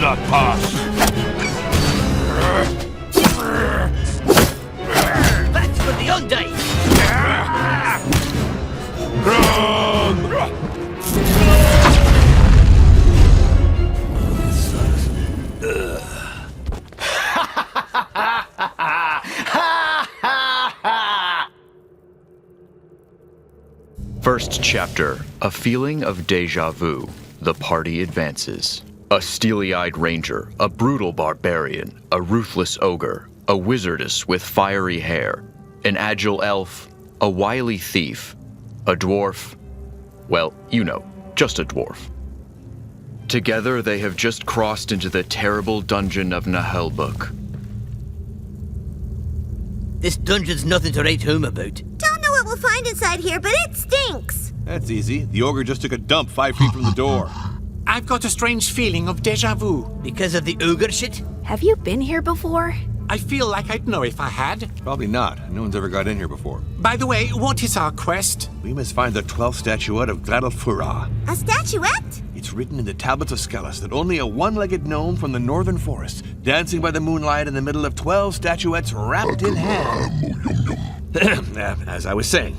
not pass. That's for the undead! First chapter, a feeling of déjà vu. The party advances. A steely-eyed ranger, a brutal barbarian, a ruthless ogre, a wizardess with fiery hair, an agile elf, a wily thief, a dwarf, well, you know, just a dwarf. Together they have just crossed into the terrible Dungeon of Naheulbeuk. This dungeon's nothing to write home about. Don't know what we'll find inside here, but it stinks. That's easy. The ogre just took a dump 5 feet from the door. I've got a strange feeling of déjà vu. Because of the ogre shit? Have you been here before? I feel like I'd know if I had. Probably not. No one's ever got in here before. By the way, what is our quest? We must find the 12th statuette of Gladalfura. A statuette? It's written in the tablets of Skellis that only a one-legged gnome from the northern forest, dancing by the moonlight in the middle of 12 statuettes wrapped in ham. As I was saying,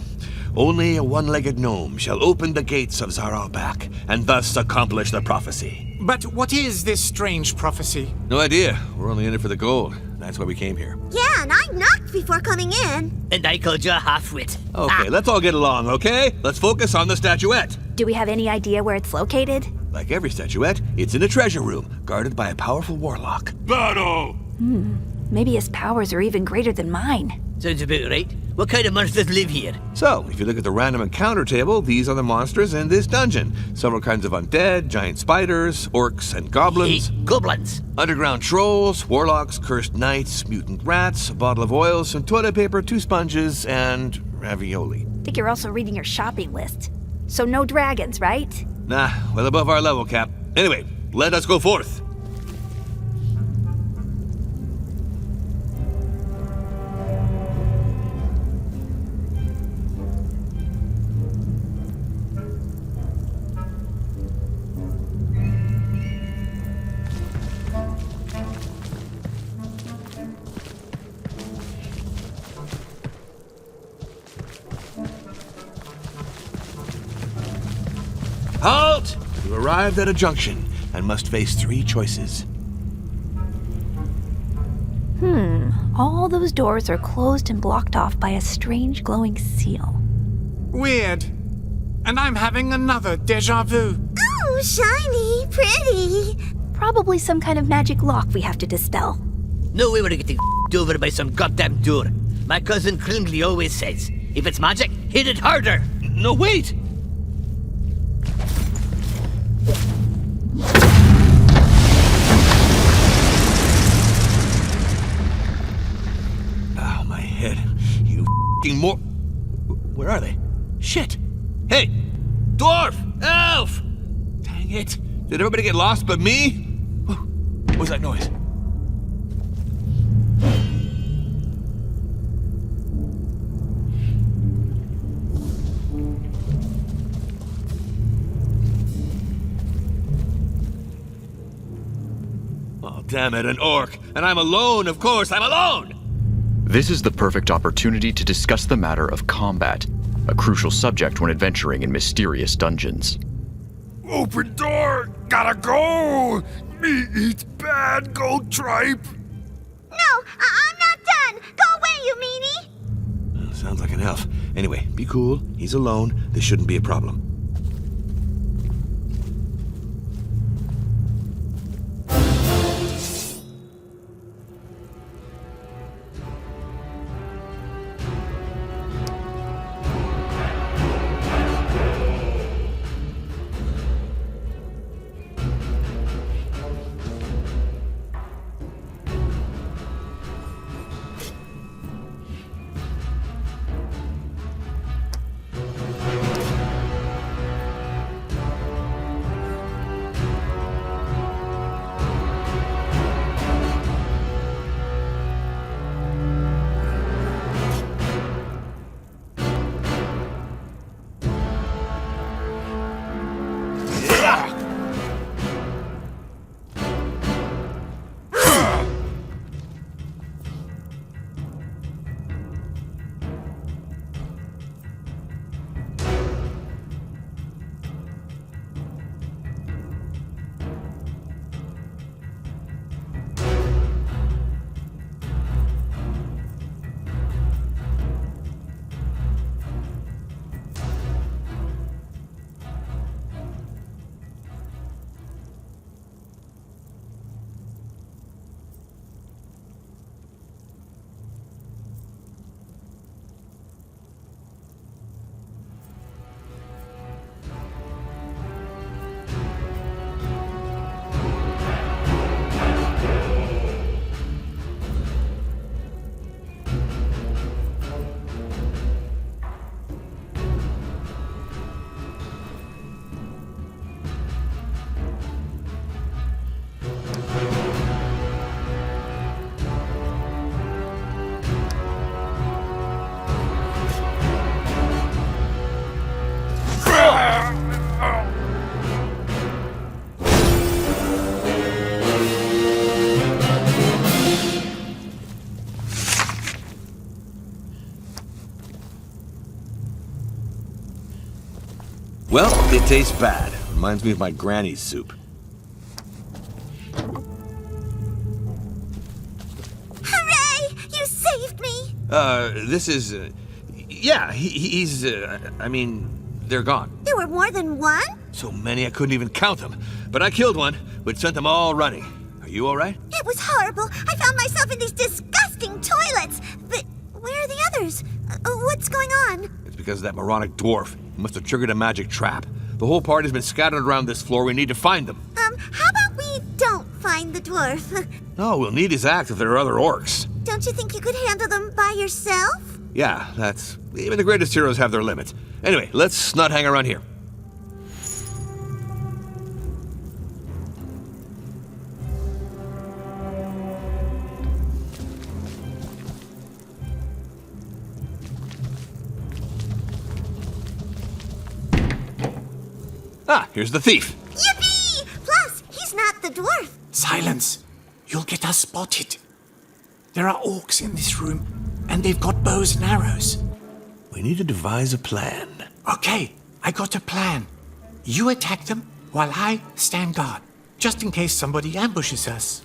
only a one-legged gnome shall open the gates of Zaralbak and thus accomplish the prophecy. But what is this strange prophecy? No idea. We're only in it for the gold. That's why we came here. Yeah, and I knocked before coming in. And I called you a half-wit. Okay, let's all get along, okay? Let's focus on the statuette. Do we have any idea where it's located? Like every statuette, it's in a treasure room, guarded by a powerful warlock. Battle! Maybe his powers are even greater than mine. Sounds about right. What kind of monsters live here? So, if you look at the random encounter table, these are the monsters in this dungeon. Several kinds of undead, giant spiders, orcs, and goblins. Hey, goblins. Underground trolls, warlocks, cursed knights, mutant rats, a bottle of oil, some toilet paper, 2 sponges, and ravioli. I think you're also reading your shopping list. So no dragons, right? Nah, well above our level, Cap. Anyway, let us go forth. Halt! You arrived at a junction and must face 3 choices. All those doors are closed and blocked off by a strange glowing seal. Weird. And I'm having another déjà vu. Oh, shiny, pretty. Probably some kind of magic lock we have to dispel. No way we're getting over by some goddamn door. My cousin Klingly always says, if it's magic, hit it harder. No, wait! Oh, my head. You f***ing more... Where are they? Shit! Hey! Dwarf! Elf! Dang it. Did everybody get lost but me? What was that noise? Oh, damn it, an orc. And I'm alone, of course, I'm alone! This is the perfect opportunity to discuss the matter of combat, a crucial subject when adventuring in mysterious dungeons. Open door! Gotta go! Me eat bad gold tripe! No, I'm not done. Go away, you meanie. Sounds like an elf. Anyway, be cool. He's alone. This shouldn't be a problem. Well, it tastes bad. Reminds me of my granny's soup. Hooray! You saved me! This is, yeah, he's, I mean, they're gone. There were more than one? So many I couldn't even count them. But I killed one, which sent them all running. Are you all right? It was horrible. I found myself in these disgusting toilets. But where are the others? What's going on? It's because of that moronic dwarf. He must have triggered a magic trap. The whole party's been scattered around this floor. We need to find them. How about we don't find the dwarf? No, we'll need his axe if there are other orcs. Don't you think you could handle them by yourself? Yeah, that's... Even the greatest heroes have their limits. Anyway, let's not hang around here. Ah, here's the thief. Yippee! Plus, he's not the dwarf. Silence. You'll get us spotted. There are orcs in this room, and they've got bows and arrows. We need to devise a plan. Okay, I got a plan. You attack them while I stand guard, just in case somebody ambushes us.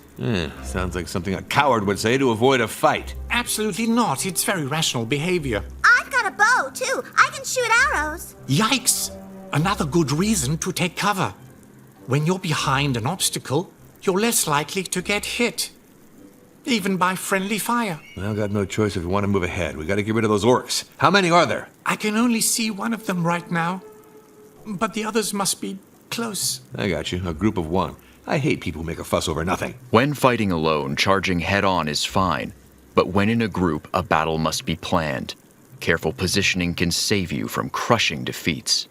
Sounds like something a coward would say to avoid a fight. Absolutely not. It's very rational behavior. I've got a bow, too. I can shoot arrows. Yikes! Another good reason to take cover. When you're behind an obstacle, you're less likely to get hit. Even by friendly fire. Well, got no choice if we want to move ahead. We got to get rid of those orcs. How many are there? I can only see one of them right now, but the others must be close. I got you. A group of one. I hate people who make a fuss over nothing. When fighting alone, charging head-on is fine. But when in a group, a battle must be planned. Careful positioning can save you from crushing defeats.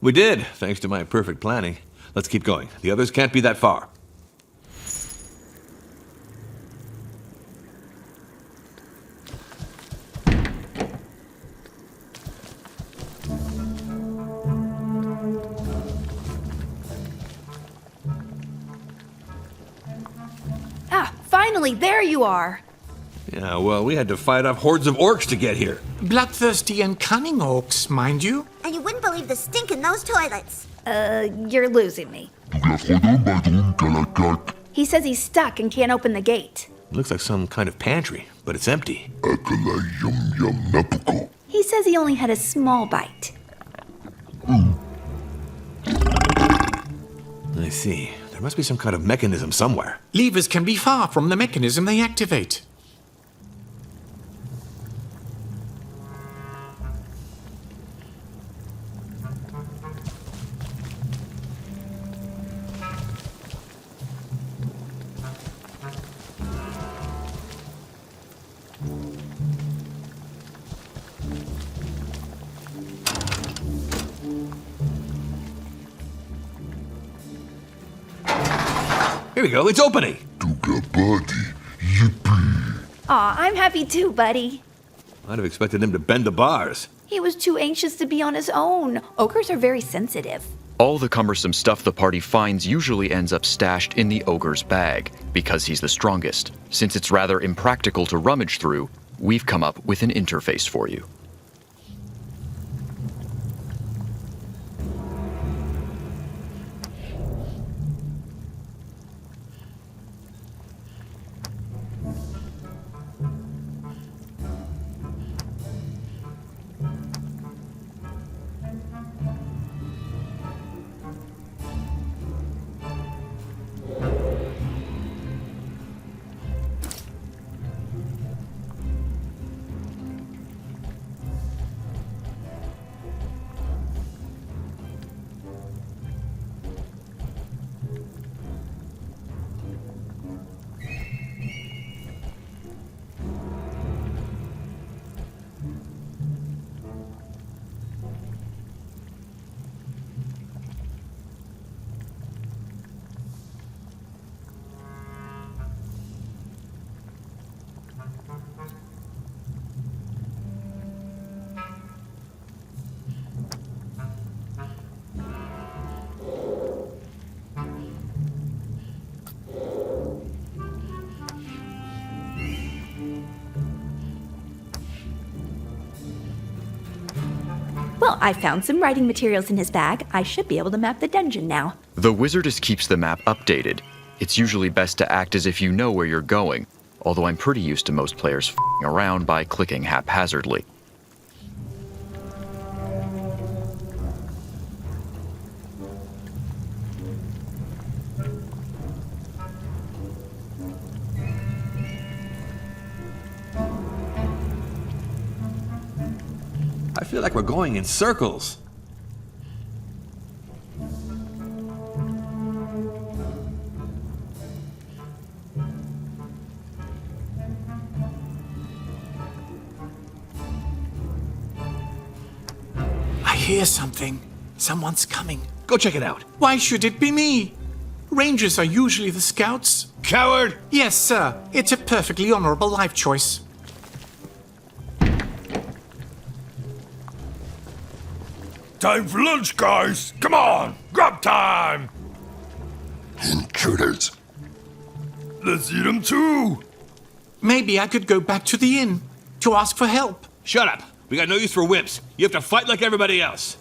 We did, thanks to my perfect planning. Let's keep going. The others can't be that far. Ah, finally, there you are. Yeah, well, we had to fight off hordes of orcs to get here. Bloodthirsty and cunning orcs, mind you. And you wouldn't believe the stink in those toilets. You're losing me. He says he's stuck and can't open the gate. It looks like some kind of pantry, but it's empty. He says he only had a small bite. I see. There must be some kind of mechanism somewhere. Levers can be far from the mechanism they activate. Here we go, it's opening! Aw, I'm happy too, buddy. I'd have expected him to bend the bars. He was too anxious to be on his own. Ogres are very sensitive. All the cumbersome stuff the party finds usually ends up stashed in the ogre's bag, because he's the strongest. Since it's rather impractical to rummage through, we've come up with an interface for you. Well, I found some writing materials in his bag. I should be able to map the dungeon now. The wizardess keeps the map updated. It's usually best to act as if you know where you're going, although I'm pretty used to most players f***ing around by clicking haphazardly. I feel like we're going in circles. I hear something. Someone's coming. Go check it out. Why should it be me? Rangers are usually the scouts. Coward! Yes, sir. It's a perfectly honorable life choice. Time for lunch, guys! Come on! Grub time! Intruders. Let's eat them too! Maybe I could go back to the inn to ask for help. Shut up. We got no use for wimps. You have to fight like everybody else.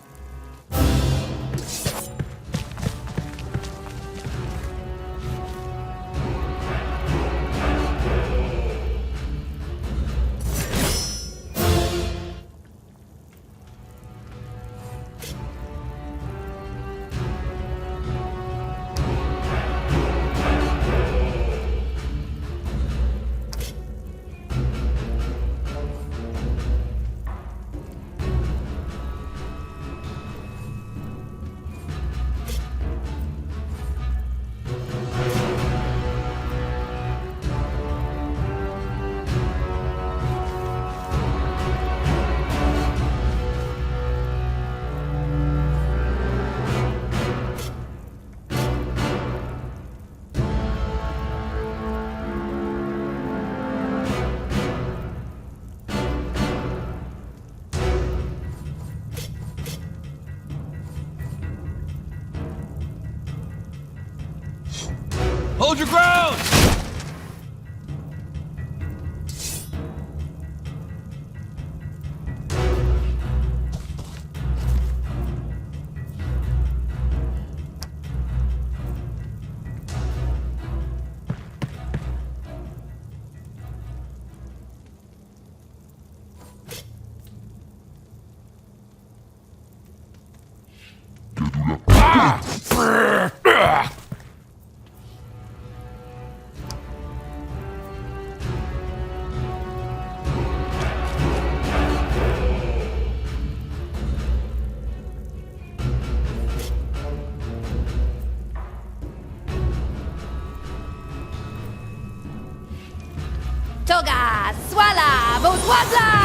Hold your ground! Toga, swala, vodwadla!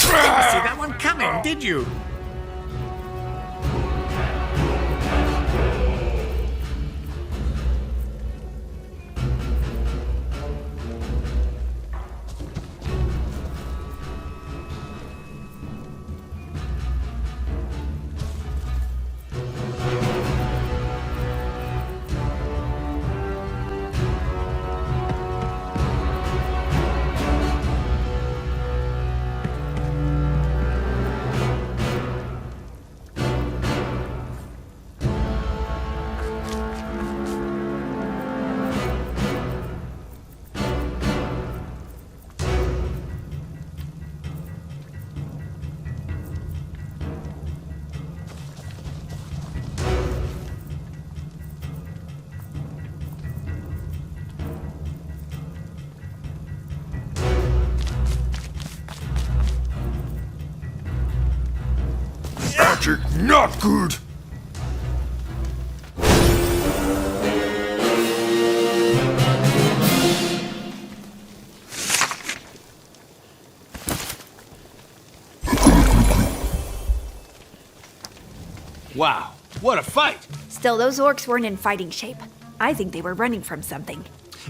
Didn't see that one coming, did you? Magic not good. Wow, what a fight! Still, those orcs weren't in fighting shape. I think they were running from something.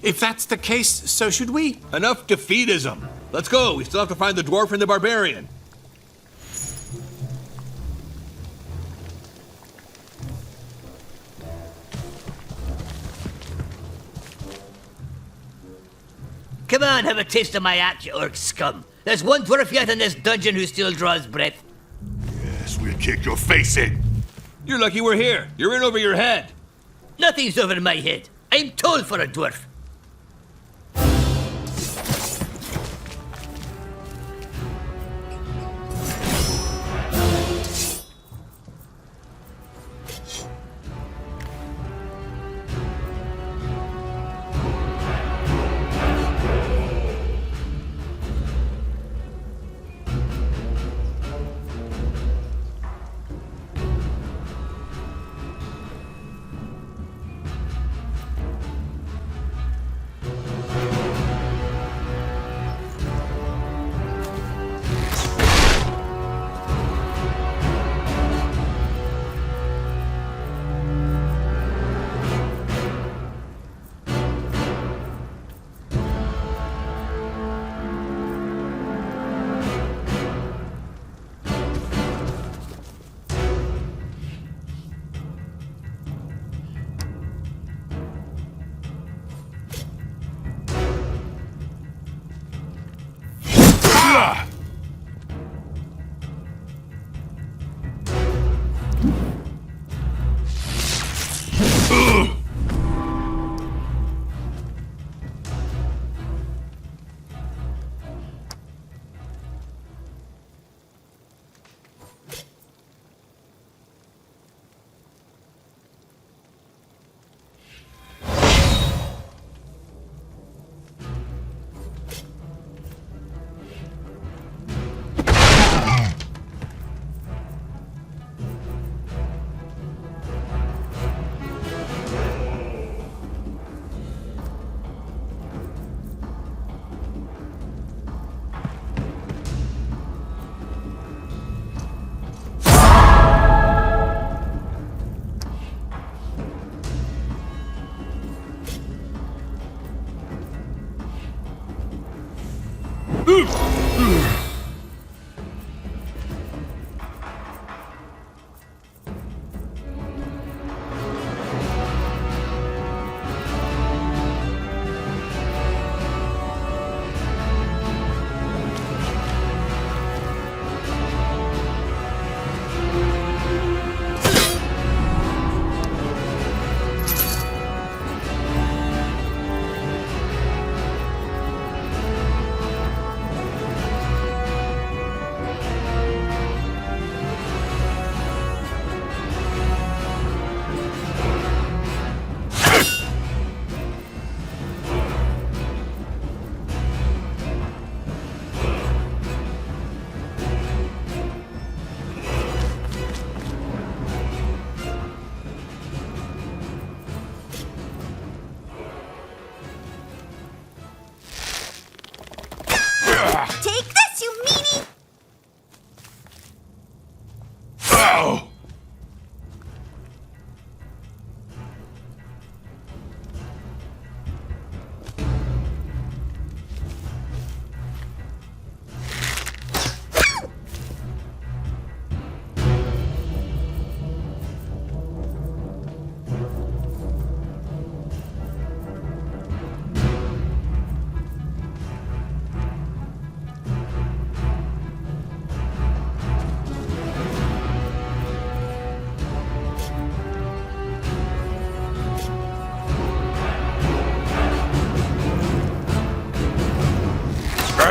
If that's the case, so should we. Enough defeatism. Let's go, we still have to find the dwarf and the barbarian. Come on, have a taste of my act, you orc scum. There's one dwarf yet in this dungeon who still draws breath. Yes, we'll kick your face in. You're lucky we're here. You're in over your head. Nothing's over my head. I'm tall for a dwarf.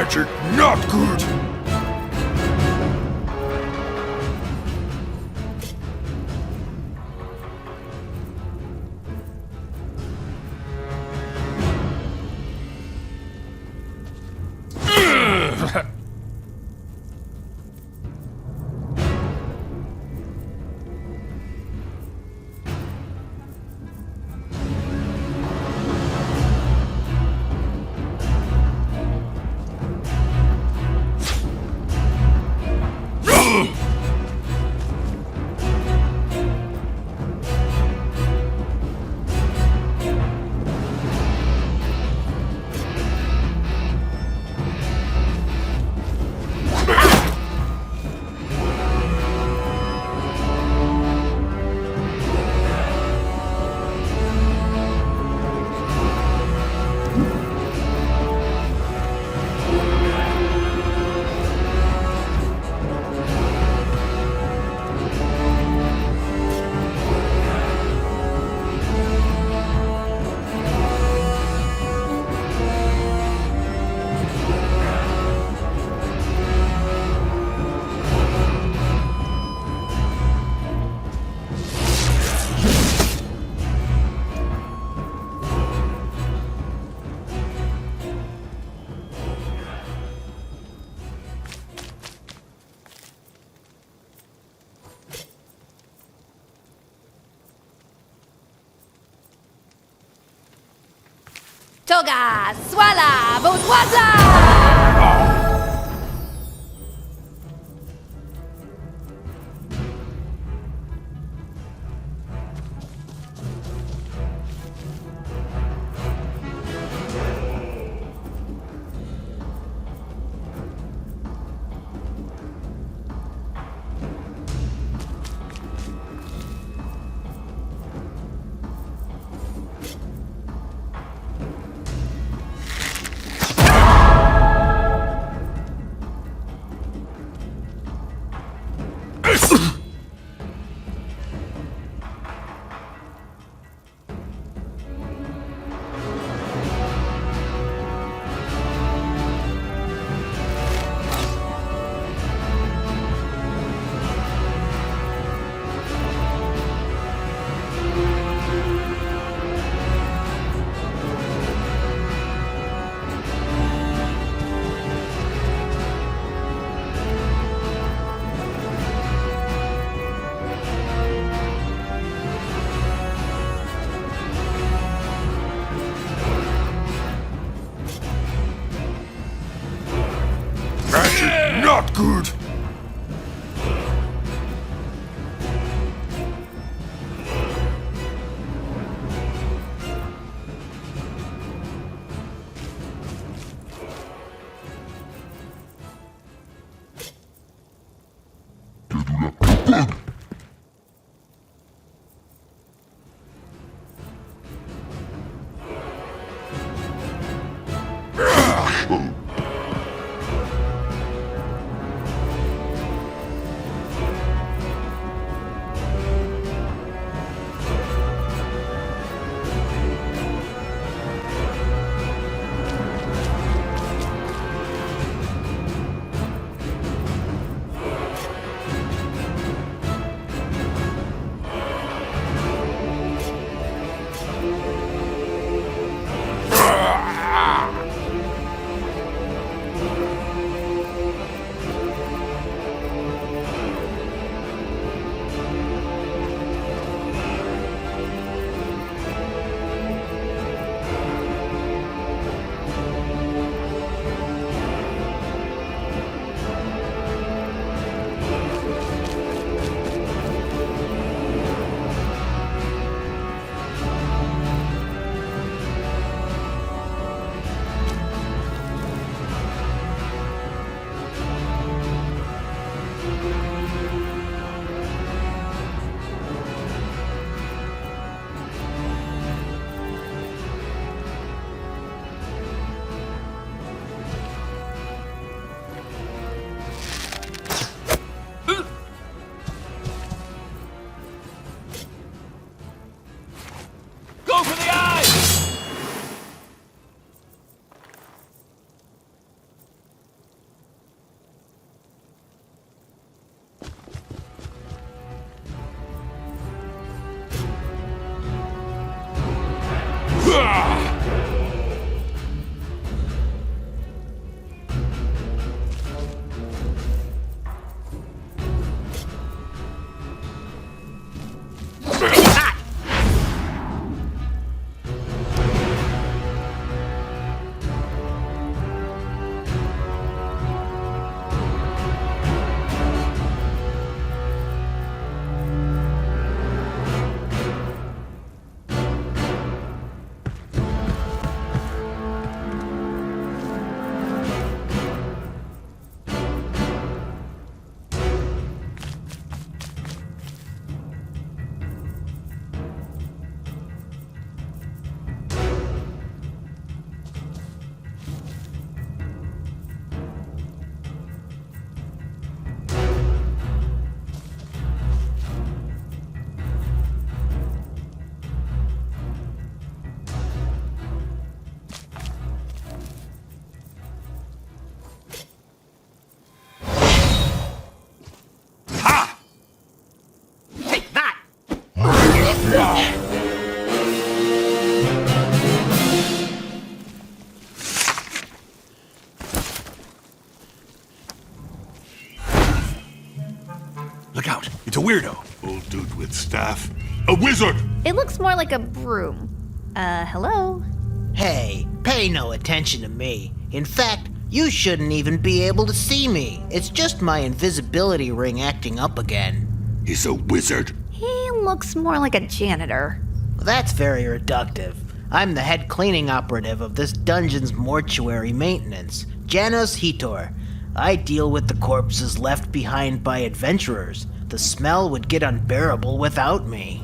Magic not good. Toga, swala, bourgeoisa! Magic not good. Take that! Look out. It's a weirdo. Old dude with staff. A wizard! It looks more like a broom. Hello? Hey, pay no attention to me. In fact, you shouldn't even be able to see me. It's just my invisibility ring acting up again. He's a wizard. He looks more like a janitor. Well, that's very reductive. I'm the head cleaning operative of this dungeon's mortuary maintenance, Janos Hitor. I deal with the corpses left behind by adventurers. The smell would get unbearable without me.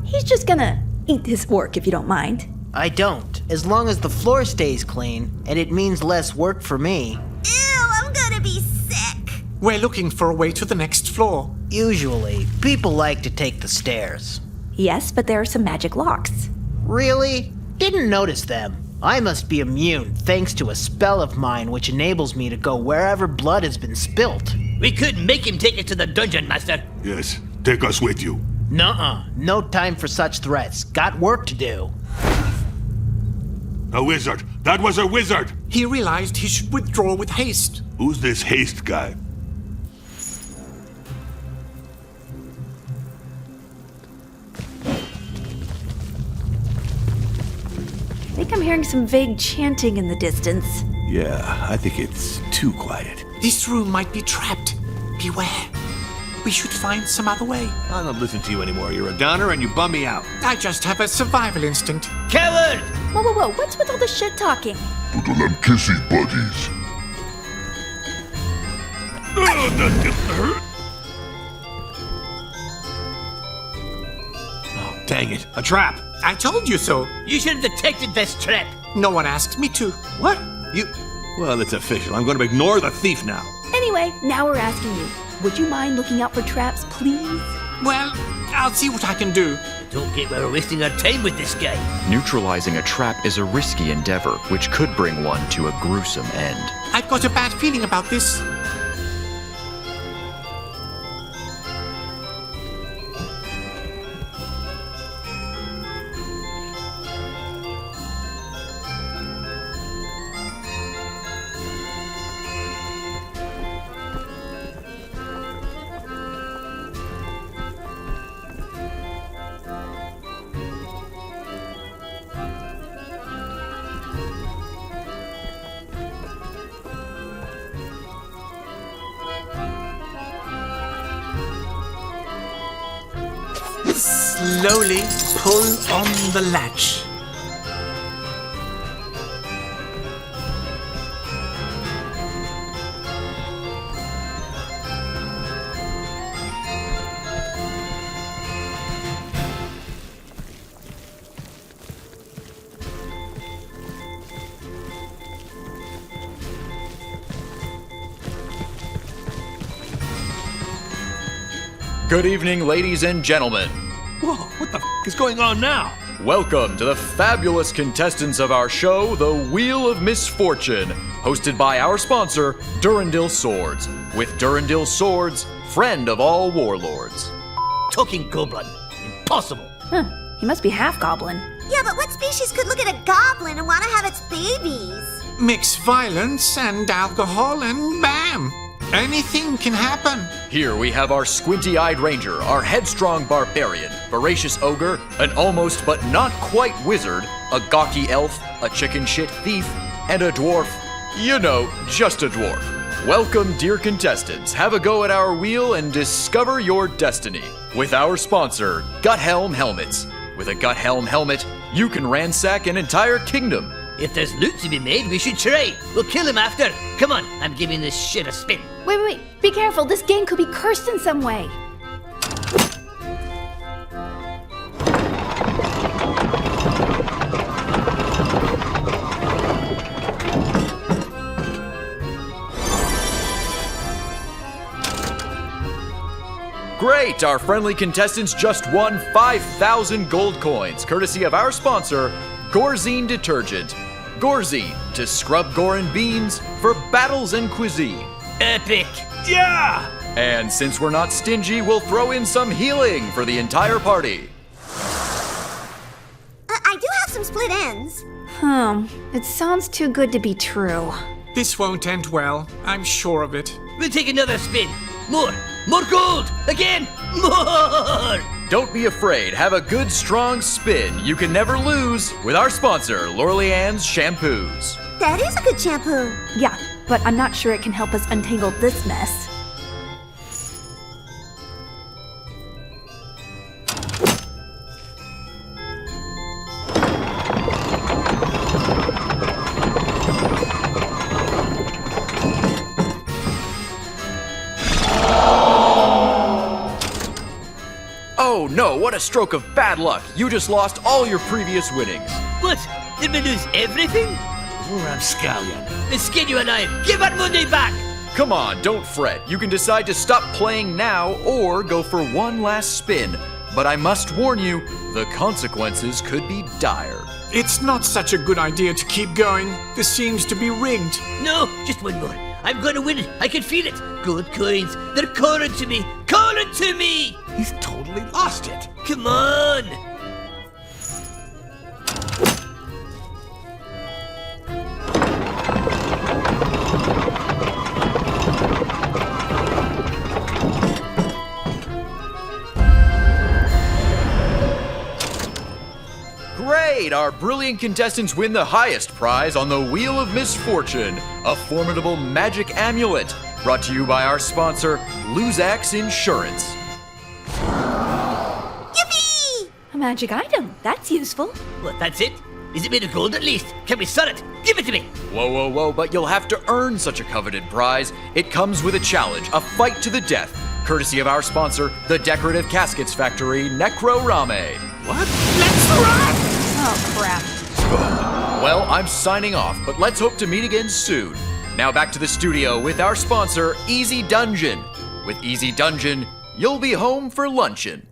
He's just gonna eat his fork if you don't mind. I don't, as long as the floor stays clean, and it means less work for me. Ew, I'm gonna be sick. We're looking for a way to the next floor. Usually, people like to take the stairs. Yes, but there are some magic locks. Really? Didn't notice them. I must be immune thanks to a spell of mine which enables me to go wherever blood has been spilt. We couldn't make him take it to the dungeon, master. Yes, take us with you. Nuh-uh. No time for such threats. Got work to do. A wizard. That was a wizard. He realized he should withdraw with haste. Who's this haste guy? I think I'm hearing some vague chanting in the distance. Yeah, I think it's too quiet. This room might be trapped. Beware. We should find some other way. I don't listen to you anymore. You're a downer and you bum me out. I just have a survival instinct. Coward! Whoa, whoa, whoa, what's with all the shit talking? To them kissy buddies. Oh, dang it. A trap. I told you so. You should have detected this trap. No one asked me to. What? You... Well, it's official. I'm going to ignore the thief now. Anyway, now we're asking you. Would you mind looking out for traps, please? Well, I'll see what I can do. Don't get why we're wasting our time with this guy. Neutralizing a trap is a risky endeavor, which could bring one to a gruesome end. I've got a bad feeling about this. Slowly pull on the latch. Good evening, ladies and gentlemen. Whoa, what the is going on now? Welcome to the fabulous contestants of our show, The Wheel of Misfortune, hosted by our sponsor, Durandil Swords. With Durandil Swords, friend of all warlords. Talking goblin. Impossible. Huh. He must be half goblin. Yeah, but what species could look at a goblin and want to have its babies? Mix violence and alcohol and bam! Anything can happen. Here we have our squinty-eyed ranger, our headstrong barbarian, voracious ogre, an almost but not quite wizard, a gawky elf, a chicken shit thief, and a dwarf. You know, just a dwarf. Welcome, dear contestants. Have a go at our wheel and discover your destiny. With our sponsor, Gut Helm Helmets. With a Gut Helm helmet, you can ransack an entire kingdom. If there's loot to be made, we should try. We'll kill him after. Come on, I'm giving this shit a spin. Wait. Be careful. This game could be cursed in some way. Great! Our friendly contestants just won 5,000 gold coins, courtesy of our sponsor, Gorzine Detergent. Gorzine, to scrub gore and beans for battles and cuisine. Epic. Yeah! And since we're not stingy, we'll throw in some healing for the entire party. I do have some split ends. It sounds too good to be true. This won't end well. I'm sure of it. We'll take another spin. More gold! Again! More! Don't be afraid. Have a good, strong spin. You can never lose with our sponsor, Laurel Ann's Shampoos. That is a good shampoo. Yeah, but I'm not sure it can help us untangle this mess. Oh no, what a stroke of bad luck. You just lost all your previous winnings. What? Did we lose everything? Poor Abscallion. Then skin you alive. Give our money back! Come on, don't fret. You can decide to stop playing now or go for one last spin. But I must warn you, the consequences could be dire. It's not such a good idea to keep going. This seems to be rigged. No, just one more. I'm gonna win it. I can feel it. Gold coins. They're calling to me. Calling to me! He's totally lost it. Come on! Great! Our brilliant contestants win the highest prize on the Wheel of Misfortune, a formidable magic amulet, brought to you by our sponsor, Luzax Insurance. Yippee! A magic item. That's useful. What, that's it? Is it made of gold at least? Can we sell it? Give it to me! Whoa, but you'll have to earn such a coveted prize. It comes with a challenge, a fight to the death, courtesy of our sponsor, the Decorative Caskets Factory, Necrorame. What? Let's run! Oh, crap. Well, I'm signing off, but let's hope to meet again soon. Now back to the studio with our sponsor, Easy Dungeon. With Easy Dungeon, you'll be home for luncheon.